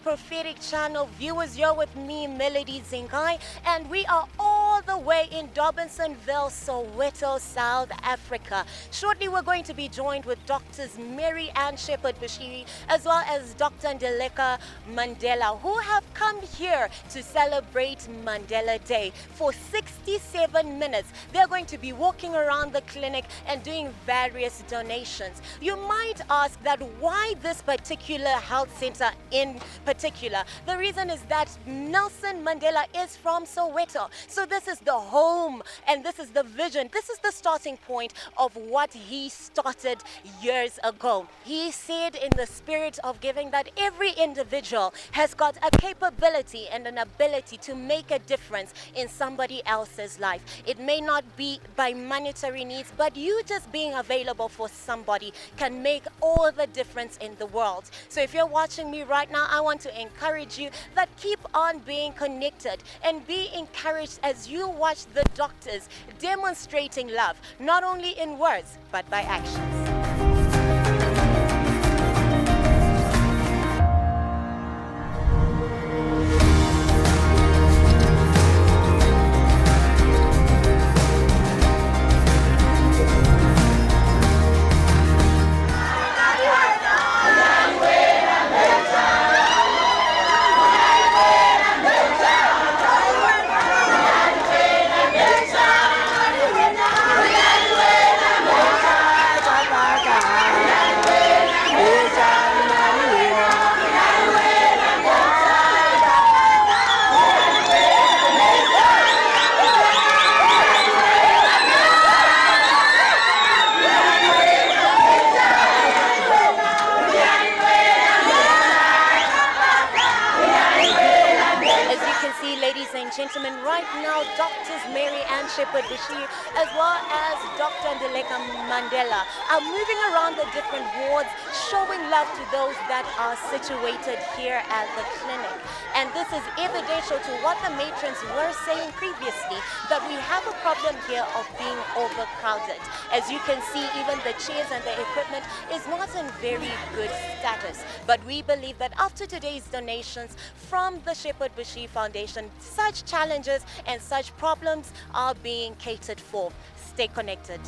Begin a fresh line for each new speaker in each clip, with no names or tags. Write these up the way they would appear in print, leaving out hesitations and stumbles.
Prophetic Channel viewers. You're with me, Melody Zingai, and we are all the way in Dobinsonville, Soweto, South Africa. Shortly, we're going to be joined with Doctors Mary Ann Shepherd Bushiri, as well as Dr. Ndeleka Mandela, who have come here to celebrate Mandela Day. For 67 minutes, they're going to be walking around the clinic and doing various donations. You might ask that why this particular health center in particular. The reason is that Nelson Mandela is from Soweto. So this is the home and this is the vision. This is the starting point of what he started years ago. He said in the spirit of giving that every individual has got a capability and an ability to make a difference in somebody else's life. It may not be by monetary needs, but you just being available for somebody can make all the difference in the world. So if you're watching me right now, I want to encourage you that keep on being connected and be encouraged as you watch the doctors demonstrating love, not only in words, but by actions. Gentlemen, right now, Doctors Mary Ann Shepherd Bushiri as well as Dr. Ndeleka Mandela are moving around the different wards, showing love to those that are situated here at the clinic. And this is evidential to what the matrons were saying previously, that we have a problem here of being overcrowded. As you can see, even the chairs and the equipment is not in very good status. But we believe that after today's donations from the Shepherd Bushiri Foundation, such challenges and such problems are being catered for. Stay connected.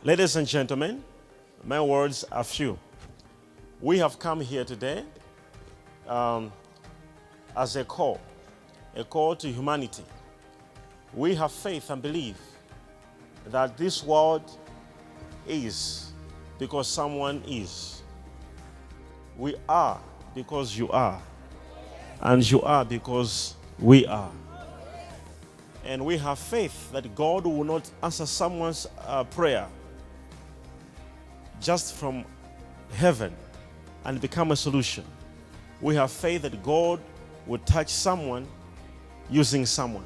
Ladies and gentlemen, my words are few. We have come here today as a call to humanity. We have faith and belief that this world is because someone is. We are because you are, and you are because we are. And we have faith that God will not answer someone's prayer just from heaven and become a solution. We have faith that God will touch someone using someone.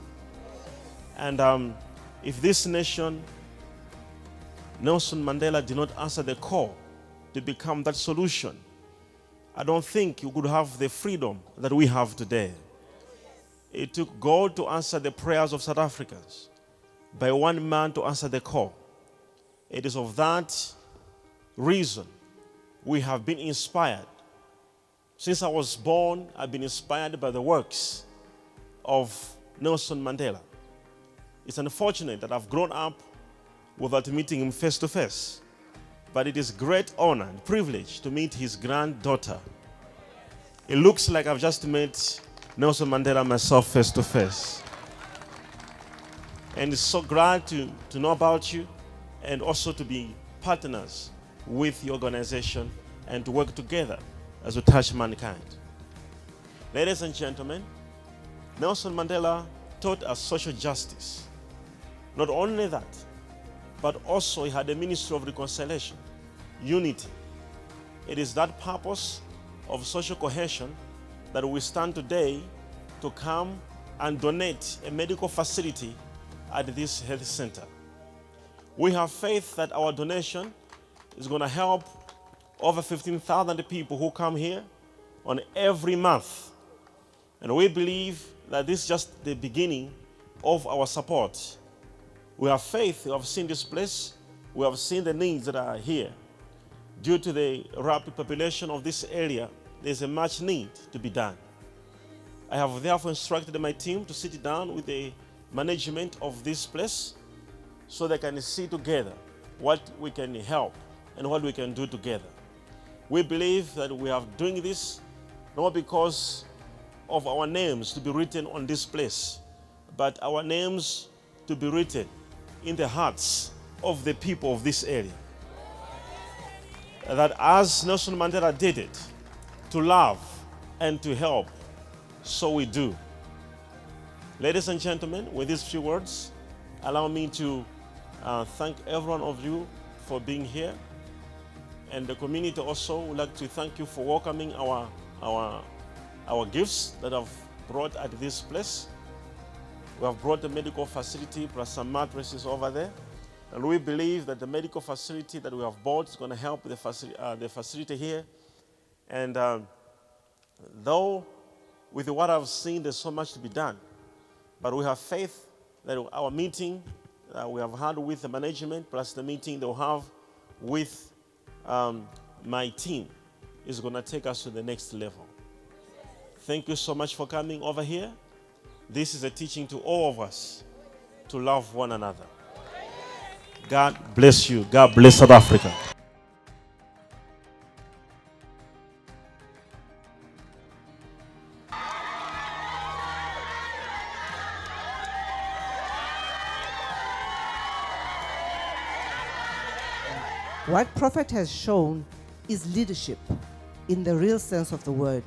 And if this nation, Nelson Mandela, did not answer the call to become that solution, I don't think you could have the freedom that we have today. It took God to answer the prayers of South Africans, by one man to answer the call. It is of that reason we have been inspired. Since I was born, I've been inspired by the works of Nelson Mandela. It's unfortunate that I've grown up without meeting him face to face, but it is great honor and privilege to meet his granddaughter. It looks like I've just met Nelson Mandela myself face to face. And it's so glad to know about you and also to be partners with your organization and to work together as we touch mankind. Ladies and gentlemen, Nelson Mandela taught us social justice. Not only that, but also he had a ministry of reconciliation, unity. It is that purpose of social cohesion that we stand today to come and donate a medical facility at this health center. We have faith that our donation is going to help over 15,000 people who come here on every month. And we believe that this is just the beginning of our support. We have faith, we have seen this place, we have seen the needs that are here. Due to the rapid population of this area, there's a much need to be done. I have therefore instructed my team to sit down with the management of this place so they can see together what we can help and what we can do together. We believe that we are doing this not because of our names to be written on this place, but our names to be written in the hearts of the people of this area. That as Nelson Mandela did it, to love and to help, so we do. Ladies and gentlemen, with these few words, allow me to thank every one of you for being here. And the community also would like to thank you for welcoming our gifts that I've brought at this place. We have brought the medical facility plus some mattresses over there. And we believe that the medical facility that we have bought is going to help the facility here. And though with what I've seen, there's so much to be done. But we have faith that our meeting that we have had with the management plus the meeting they'll have with my team is going to take us to the next level. Thank you so much for coming over here. This is a teaching to all of us to love one another. God bless you. God bless South Africa.
What Prophet has shown is leadership in the real sense of the word,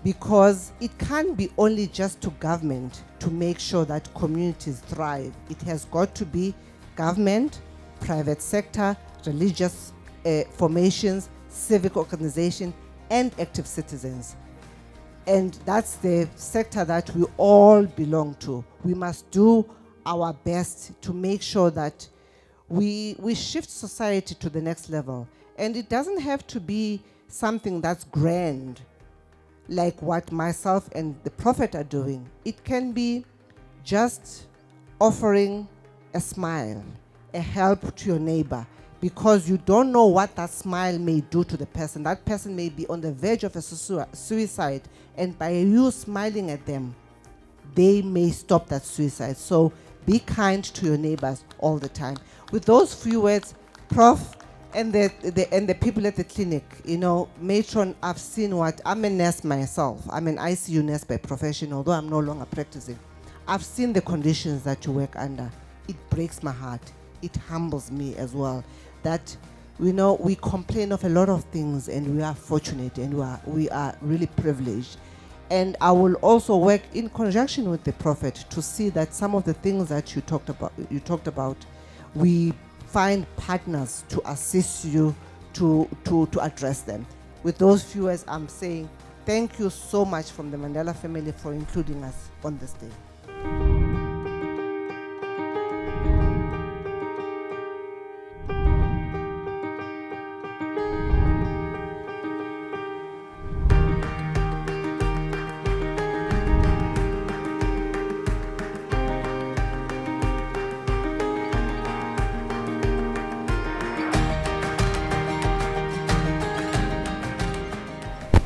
because it can't be only just to government to make sure that communities thrive. It has got to be government, private sector, religious formations, civic organization, and active citizens. And that's the sector that we all belong to. We must do our best to make sure that we shift society to the next level. And it doesn't have to be something that's grand, like what myself and the Prophet are doing. It can be just offering a smile, a help to your neighbor, because you don't know what that smile may do to the person. That person may be on the verge of a suicide, and by you smiling at them, they may stop that suicide. So be kind to your neighbors all the time. With those few words, Prof, and the people at the clinic, you know, matron, I've seen what, I'm a nurse myself. I'm an ICU nurse by profession, although I'm no longer practicing. I've seen the conditions that you work under. It breaks my heart. It humbles me as well. That, you know, we complain of a lot of things, and we are fortunate, and we are really privileged. And I will also work in conjunction with the Prophet to see that some of the things that you talked about, we find partners to assist you to address them. With those few words, I'm saying thank you so much from the Mandela family for including us on this day.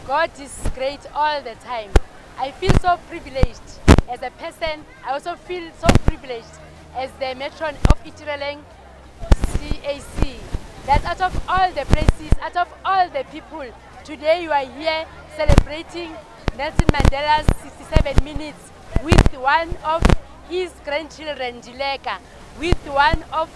God is great all the time. I feel so privileged as a person. I also feel so privileged as the matron of Itereleng CAC. That out of all the places, out of all the people, today you are here celebrating Nelson Mandela's 67 minutes with one of his grandchildren, Dileka, with one of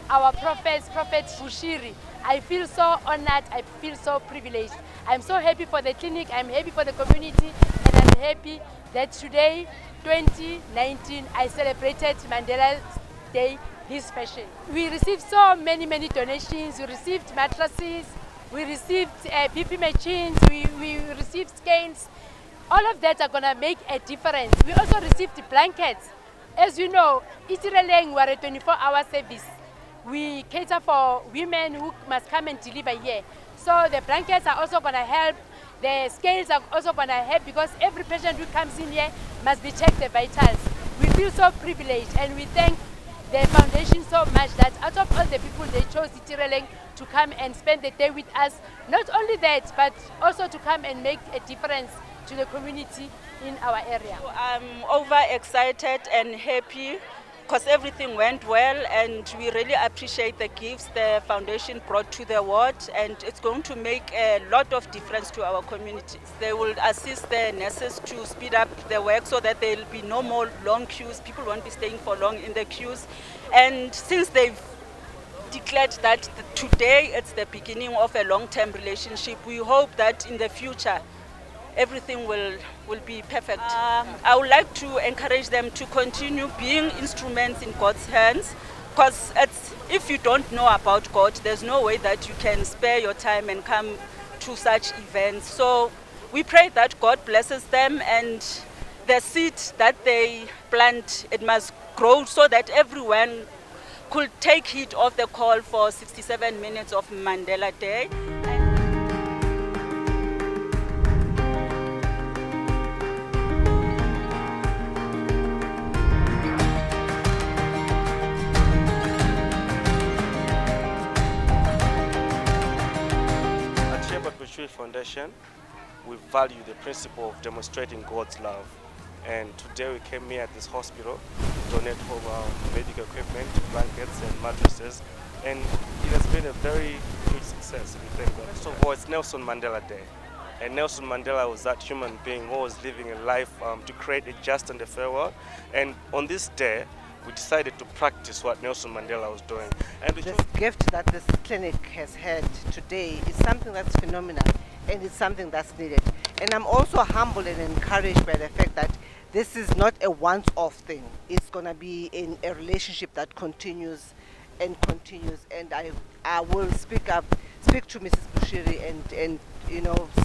our prophets, Prophet Bushiri. I feel so honored, I feel so privileged. I'm so happy for the clinic, I'm happy for the community, and I'm happy that today, 2019, I celebrated Mandela's Day this fashion. We received so many donations. We received mattresses, we received BP machines, we received scales. All of that are gonna make a difference. We also received blankets. As you know, Itereleng, we're a 24-hour service. We cater for women who must come and deliver here. So the blankets are also going to help. The scales are also going to help because every patient who comes in here must be checked the vitals. We feel so privileged and we thank the foundation so much that out of all the people they chose Itereleng to come and spend the day with us. Not only that, but also to come and make a difference to the community in our area.
I'm overexcited and happy because everything went well, and we really appreciate the gifts the foundation brought to the ward, and it's going to make a lot of difference to our community. They will assist the nurses to speed up the work so that there will be no more long queues. People won't be staying for long in the queues. And since they've declared that today it's the beginning of a long-term relationship, we hope that in the future everything will be perfect. I would like to encourage them to continue being instruments in God's hands, because if you don't know about God, there's no way that you can spare your time and come to such events. So we pray that God blesses them, and the seed that they plant, it must grow so that everyone could take heed of the call for 67 minutes of Mandela Day.
Bushiri Foundation, we value the principle of demonstrating God's love. And today we came here at this hospital to donate all our medical equipment, blankets and mattresses. And it has been a very huge success, we thank God. First of all, it's Nelson Mandela Day. And Nelson Mandela was that human being who was living a life to create a just and a fair world. And on this day, we decided to practice what Nelson Mandela was doing. And
This gift that this clinic has had today is something that's phenomenal, and it's something that's needed. And I'm also humbled and encouraged by the fact that this is not a once-off thing. It's going to be in a relationship that continues and continues. And I will speak to Mrs. Bushiri and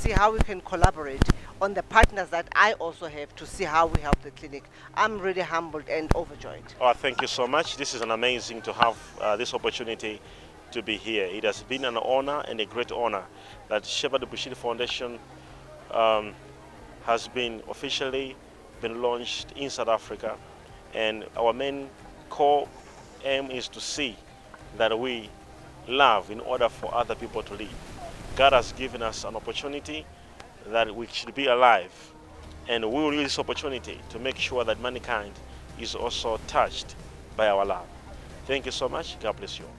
see how we can collaborate on the partners that I also have to see how we help the clinic. I'm really humbled and overjoyed.
Oh, thank you so much. This is an amazing to have this opportunity to be here. It has been an honor and a great honor that Shepherd Bushiri Foundation has been officially launched in South Africa, and our main core aim is to see that we love in order for other people to live. God has given us an opportunity that we should be alive, and we will use this opportunity to make sure that mankind is also touched by our love. Thank you so much. God bless you all.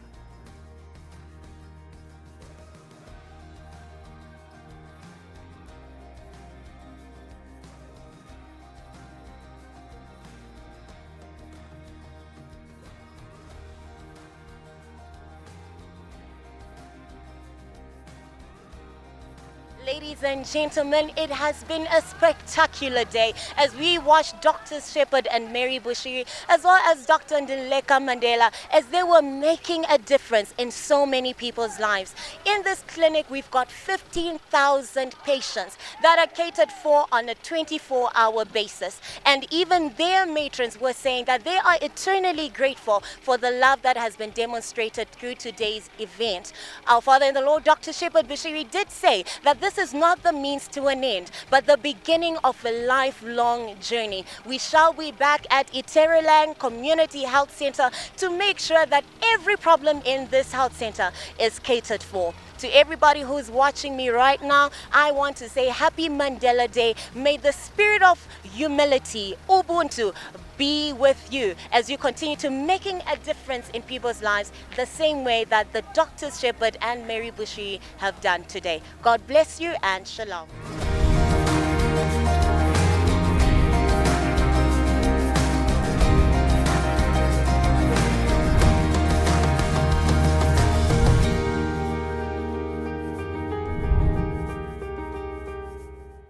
Ladies and gentlemen, it has been a spectacular day as we watched Dr. Shepherd and Mary Bushiri, as well as Dr. Ndileka Mandela, as they were making a difference in so many people's lives. In this clinic, we've got 15,000 patients that are catered for on a 24-hour basis. And even their matrons were saying that they are eternally grateful for the love that has been demonstrated through today's event. Our Father in the Lord, Dr. Shepherd Bushiri, did say that this is not the means to an end, but the beginning of a lifelong journey. We shall be back at Itereleng Community Health Center to make sure that every problem in this health center is catered for. To everybody who's watching me right now, I want to say Happy Mandela Day. May the spirit of humility, Ubuntu, be with you as you continue to making a difference in people's lives the same way that the Dr. Shepherd and Mary Bushiri have done today. God bless you and shalom.